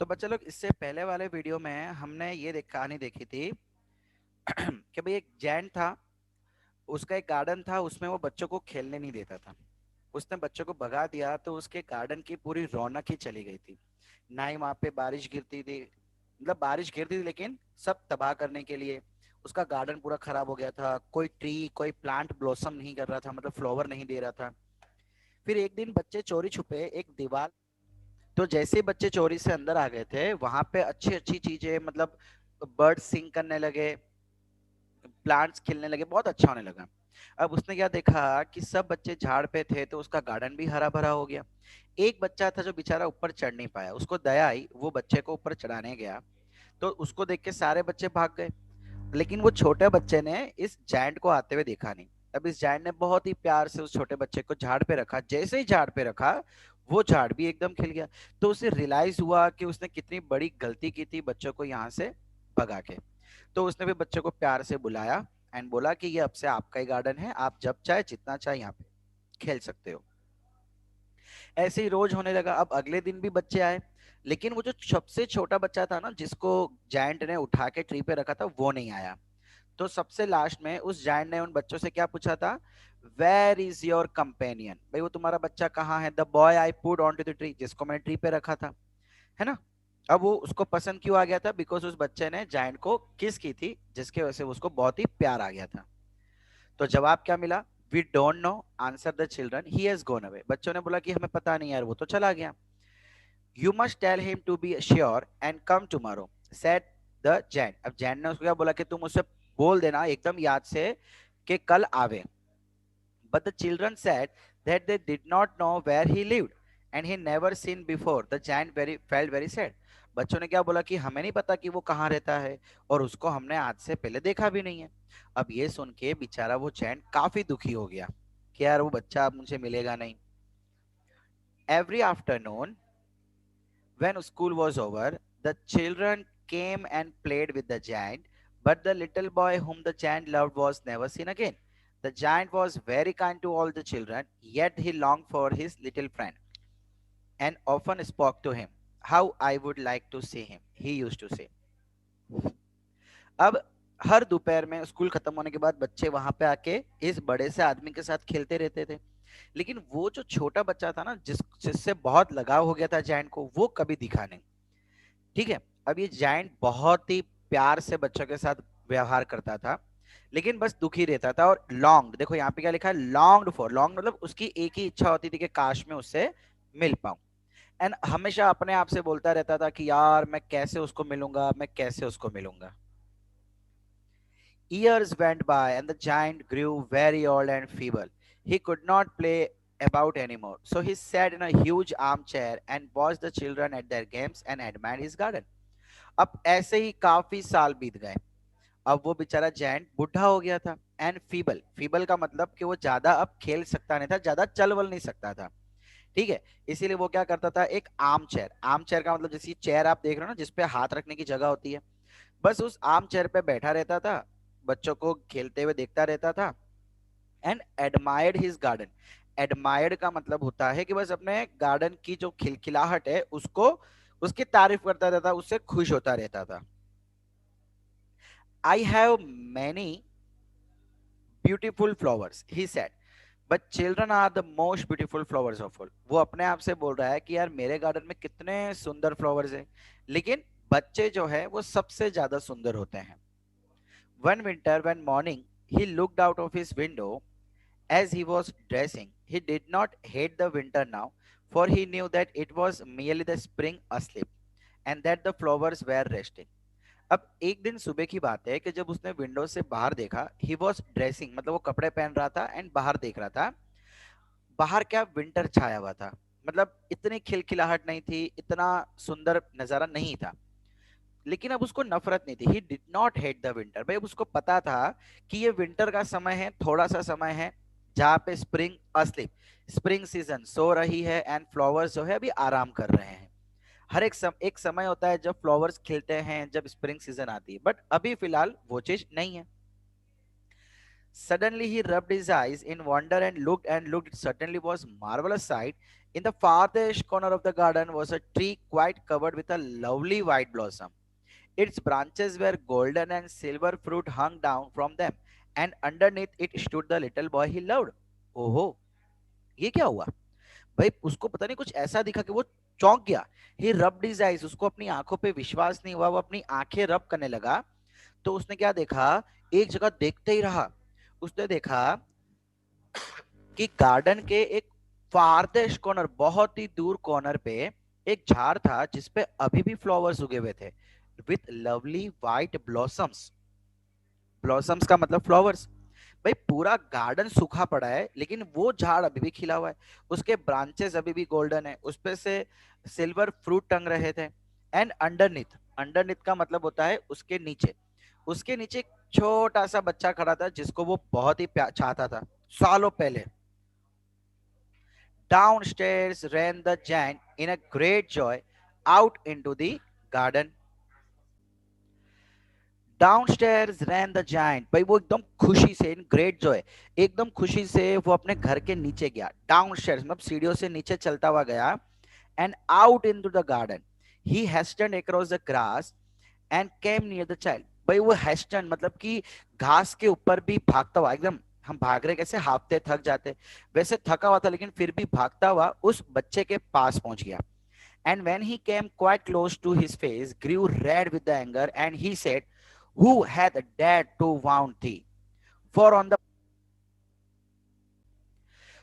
तो बच्चा लोग, इससे पहले वाले वीडियो में हमने ये कहानी देखी थी कि भाई एक जैन था, उसका एक गार्डन था, उसमें वो बच्चों को खेलने नहीं देता था। उसने बच्चों को भगा दिया तो उसके गार्डन की पूरी रौनक ही चली गई थी। ना ही वहां पे बारिश गिरती थी, मतलब बारिश गिरती थी लेकिन सब तबाह करने के लिए। उसका गार्डन पूरा खराब हो गया था, कोई ट्री कोई प्लांट ब्लॉसम नहीं कर रहा था, मतलब फ्लावर नहीं दे रहा था। फिर एक दिन बच्चे चोरी छुपे एक दीवार, तो जैसे ही बच्चे चोरी से अंदर आ गए थे वहां पे अच्छी अच्छी चीजें, मतलब बर्ड सिंग करने लगे, प्लांट्स खिलने लगे, बहुत अच्छा होने लगा। अब उसने क्या देखा कि सब बच्चे झाड़ पे थे तो उसका गार्डन भी हरा भरा हो गया। एक बच्चा था जो बेचारा ऊपर चढ़ नहीं पाया, उसको दया आई, वो बच्चे को ऊपर चढ़ाने गया, तो उसको देख के सारे बच्चे भाग गए। लेकिन वो छोटे बच्चे ने इस जायंट को आते हुए देखा नहीं। अब इस जायंट ने बहुत ही प्यार से उस छोटे बच्चे को झाड़ पे रखा, जैसे ही झाड़ पे रखा वो झाड़ भी एकदम खिल गया। तो उसे रियलाइज हुआ कि उसने कितनी बड़ी गलती की थी बच्चों को यहाँ से भगा के। तो उसने भी बच्चों को प्यार से बुलाया एंड बोला कि ये अब से आपका ही गार्डन है, आप जब चाहे जितना चाहे यहाँ पे खेल सकते हो। ऐसे ही रोज होने लगा। अब अगले दिन भी बच्चे आए, लेकिन वो जो सबसे छोटा बच्चा था ना, जिसको जायंट ने उठा के ट्री पे रखा था, वो नहीं आया। तो सबसे लास्ट में उस जायंट ने उन बच्चों से क्या पूछा था, वेयर इज योर कंपेनियन, भाई वो तुम्हारा बच्चा कहाँ है। The boy I put on to the tree, जिसको मैंने ट्री पे रखा था, है ना। अब वो उसको पसंद क्यों आ गया था, बिकॉज उस बच्चे ने जायंट को किस की थी, जिसके वजह से उसको बहुत ही प्यार आ गया था। तो जवाब क्या मिला, we don't know, answer the children, he has gone away. बच्चों ने बोला कि हमें पता नहीं यार, वो तो चला गया। You must tell him to be sure and come tomorrow, said the giant. अब जैन ने उसको क्या बोला कि तुम उससे बोल देना एकदम याद से कि कल आवे। But the children said that they did not know where he lived and he never seen before. The giant felt very sad. बच्चों ने क्या बोला कि हमें नहीं पता कि वो कहाँ रहता है और उसको हमने आज से पहले देखा भी नहीं है। अब ये सुन के बेचारा वो जैन काफी दुखी हो गया कि यार वो बच्चा अब मुझे मिलेगा नहीं। Every afternoon when school was over, the children came and played with the giant, but the little boy whom the giant loved was never seen again. The giant was very kind to all the children, yet he longed for his little friend and often spoke to him. How I would like to see him, he used to say. अब हर दोपहर में school खत्म होने के बाद बच्चे वहां पे आके इस बड़े से आदमी के साथ खेलते रहते थे। लेकिन वो जो छोटा बच्चा था ना, जिससे बहुत लगाव हो गया था जायंट को, वो कभी दिखा नहीं। ठीक है। अब ये जायंट बहुत ही प्यार से बच्चों के साथ व्यवहार करता था, लेकिन बस दुखी रहता था। और लॉन्ग, देखो यहाँ पे क्या लिखा है, लॉन्ग्ड फॉर, लॉन्ग मतलब उसकी एक ही इच्छा होती थी कि काश मैं उससे मिल पाऊं। एंड हमेशा अपने आप से बोलता रहता था कि यार मैं कैसे उसको मिलूंगा, मैं कैसे उसको मिलूंगा। Years went by and the giant grew very old and feeble. He could not play about anymore. So he sat in a huge armchair and watched the children at their games and admired his garden. अब ऐसे ही काफी साल बीत गए। अब वो बेचारा giant बुढ़ा हो गया था एंड फीबल, फीबल का मतलब कि वो ज्यादा अब खेल सकता नहीं था, ज्यादा चल वल नहीं सकता था। ठीक है। इसीलिए वो क्या करता था, एक आर्म चेयर, आर्म चेयर का मतलब जैसी चेयर आप देख रहे हो ना जिसपे हाथ रखने की जगह होती है, बस उस आर्म चेयर पे बैठा रहता था, बच्चों को खेलते हुए देखता रहता था and admired his garden. Admired का मतलब होता है कि बस अपने गार्डन की जो खिलखिलाहट है उसको, उसकी तारीफ करता रहता, उससे खुश होता रहता था। I have many beautiful flowers he said, but children are the most beautiful flowers of all. वो अपने आप से बोल रहा है कि यार मेरे गार्डन में कितने सुंदर फ्लावर्स हैं, लेकिन बच्चे जो है वो सबसे ज्यादा सुंदर होते हैं। One winter when morning he looked out of his window as he was dressing, he did not hate the winter now, for he knew that it was merely the spring asleep and that the flowers were resting. अब एक दिन सुबह की बात है कि जब उसने विंडो से बाहर देखा, ही वॉज ड्रेसिंग मतलब वो कपड़े पहन रहा था एंड बाहर देख रहा था। बाहर क्या विंटर छाया हुआ था, मतलब इतनी खिलखिलाहट नहीं थी, इतना सुंदर नजारा नहीं था, लेकिन अब उसको नफरत नहीं थी। He did not hate the winter, भाई अब उसको पता था कि ये विंटर का समय है, थोड़ा सा समय है जहाँ पे spring asleep, spring season so रही है एंड फ्लावर्स जो है अभी आराम कर रहे हैं। हर एक समय होता है जब फ्लावर्स खिलते हैं, जब स्प्रिंग सीजन आती है, बट अभी फिलहाल वो चीज नहीं है। Suddenly he rubbed his eyes in wonder and looked. It certainly was marvelous sight. In the farthest corner of the garden was a tree quite covered with a lovely white blossom. Its branches were golden and silver fruit hung down from them, and underneath it stood the little boy he loved. ओहो, ये क्या हुआ भाई? उसको पता नहीं कुछ ऐसा दिखा कि वो चौंक गया. ही रब्ड हिज आईज, उसको अपनी आंखों पे विश्वास नहीं हुआ, वो अपनी आंखें रब करने लगा. तो उसने क्या देखा? एक जगह देखते ही रहा. उसने देखा कि गार्डन के एक फारदेस्ट कॉर्नर, बहुत ही दूर कॉर्नर पे एक झाड़ था जिसपे अभी भी फ्लावर्स उगे हुए थे with lovely white blossoms. Blossoms का मतलब फ्लावर्स. भाई पूरा गार्डन सूखा पड़ा है लेकिन वो झाड़ अभी भी खिला हुआ है. उसके ब्रांचेस अभी भी गोल्डन है, उसपे से सिल्वर फ्रूट टंग रहे थे. एंड अंडरनीथ, अंडरनीथ का मतलब होता है उसके नीचे. उसके नीचे एक छोटा सा बच्चा खड़ा था जिसको वो बहुत ही चाहता था सालों पहले. Downstairs ran the giant in a great joy out into the garden. Downstairs ran the giant. भाई वो एकदम खुशी से, इन ग्रेट जॉय, एकदम खुशी से वो अपने घर के नीचे गया. डाउनस्टेयर्स मतलब सीढ़ियों से नीचे चलता हुआ गया. And out into the garden. He hastened across the grass and came near the child. भाई वो हेस्टेंड मतलब कि घास के ऊपर भी भागता हुआ, एकदम हम भाग रहे कैसे हाफते थक जाते, वैसे थका हुआ था लेकिन फिर भी भागता हुआ उस बच्चे के पास पहुंच गया. And when he came quite close to his face, grew red with the anger, and he said, "Who hath dared to wound thee?" For on the.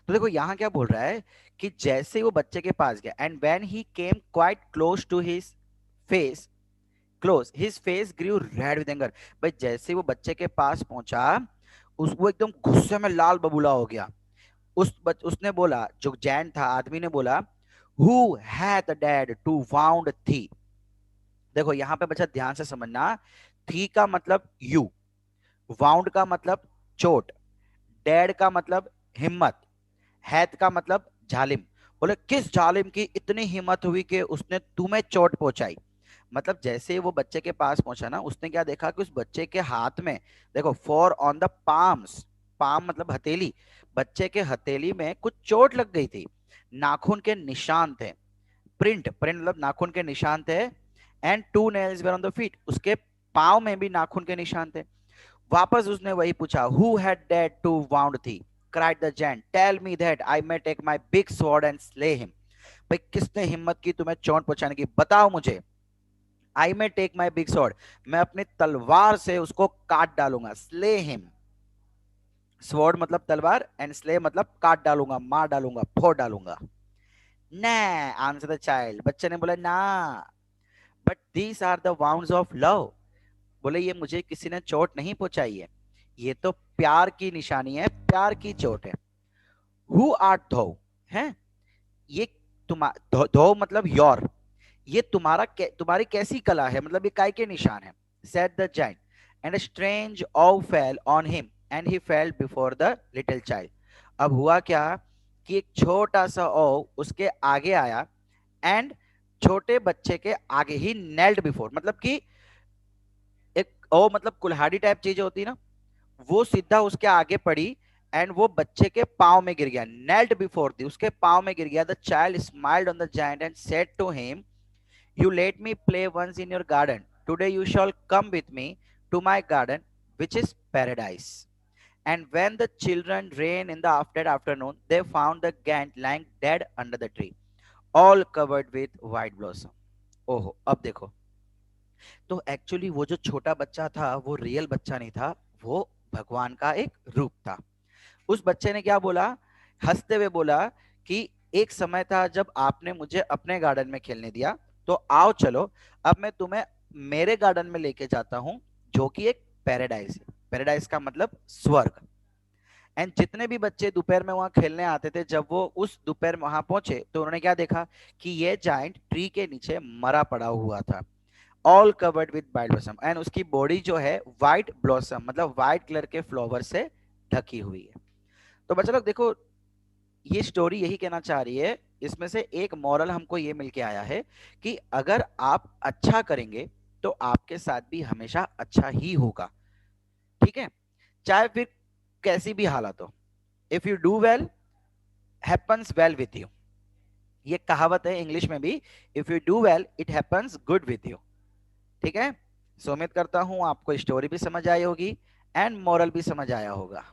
तो देखो यहाँ क्या बोल रहा है कि जैसे वो बच्चे के पास गया, and when he came quite close to his face, close, his face grew red with anger. भाई जैसे वो बच्चे के पास पहुंचा, वो एकदम गुस्से में लाल बबूला हो गया. उसने बोला, जो जैन था आदमी ने बोला, Who hath dared to wound thee? देखो यहाँ पे बच्चा ध्यान से समझना. थी का मतलब यू, वाउंड का मतलब चोट, डेड का मतलब हिम्मत, हैत का मतलब जालिम. बोले किस जालिम की इतनी हिम्मत हुई कि उसने तुम्हें चोट पहुंचाई. मतलब जैसे वो बच्चे के पास पहुंचा ना, उसने क्या देखा कि उस बच्चे के हाथ में, देखो for on the palms, palm मतलब हथेली, बच्चे के हथेली में कुछ चोट लग गई थी. नाखून के निशान थे. प्रिंट, प्रिंट मतलब नाखून के निशान थे. And two nails were on the feet, उसके पांव में भी नाखून के निशान थे. वापस उसने वही पूछा, who had dared to wound thee? Cried the giant, tell me that I may take my big sword and slay him. भाई किसने हिम्मत की तुम्हें चोट पहुंचाने की, बताओ मुझे. I may take my big sword, मैं अपनी तलवार से उसको काट डालूंगा. स्ले हिम, स्वॉर्ड मतलब तलवार, एंड स्ले मतलब काट डालूंगा, मार डालूंगा, फोड़ डालूंगा. ना, आंसर द चाइल्ड, बच्चे ने बोला ना. But these are the wounds of love. बोले ये मुझे किसी ने चोट नहीं पहुंचाई है, ये तो प्यार की निशानी है, प्यार की चोट है. हु आर्ट धो, है ये धो मतलब योर, ये तुम्हारी कैसी कला है, मतलब ये काय के निशान है. Said the giant, and a strange awe fell on him and he fell before the little child. अब हुआ क्या कि एक छोटा सा ओ उसके आगे आया, एंड छोटे बच्चे के आगे ही नेल्ड बिफोर, मतलब कि एक ओ मतलब कुल्हाड़ी टाइप चीज होती है ना, वो सीधा उसके आगे पड़ी. एंड वो बच्चे के पांव में गिर गया. नेल्ड बिफोर दी, उसके पांव में गिर गया. The child smiled on the giant and said to him, you let me play once in your garden, today you shall come with me to my garden which is paradise. And when the children ran in the afternoon, they found the giant lying dead under the tree, all covered with white blossom. ओहो, अब देखो, तो actually वो जो छोटा बच्चा था वो रियल बच्चा नहीं था, वो भगवान का एक रूप था. उस बच्चे ने क्या बोला, हंसते हुए बोला कि एक समय था जब आपने मुझे अपने गार्डन में खेलने दिया, तो आओ चलो अब मैं तुम्हें मेरे गार्डन में लेके जाता हूं, जो कि एक पैराडाइज है. पैराडाइज का मतलब स्वर्ग. एंड जितने भी बच्चे दोपहर में वहां खेलने आते थे, जब वो उस दोपहर वहां पहुंचे तो उन्होंने क्या देखा कि ये जाइंट ट्री के नीचे मरा पड़ा हुआ था, all covered with white blossom. And उसकी बॉडी जो है व्हाइट ब्लॉसम मतलब व्हाइट कलर के फ्लावर से ढकी हुई है. तो बच्चा लोग देखो, ये स्टोरी यही कहना चाह रही है, इसमें से एक मॉरल हमको ये मिलके आया है कि अगर आप अच्छा करेंगे तो आपके साथ भी हमेशा अच्छा ही होगा. ठीक है, चाहे फिर कैसी भी हालत हो. If you do well, happens well with you. ये कहावत है इंग्लिश में भी, if you do well it happens good with you. ठीक है। सो उम्मीद करता हूं आपको स्टोरी भी समझ आई होगी एंड मोरल भी समझ आया होगा।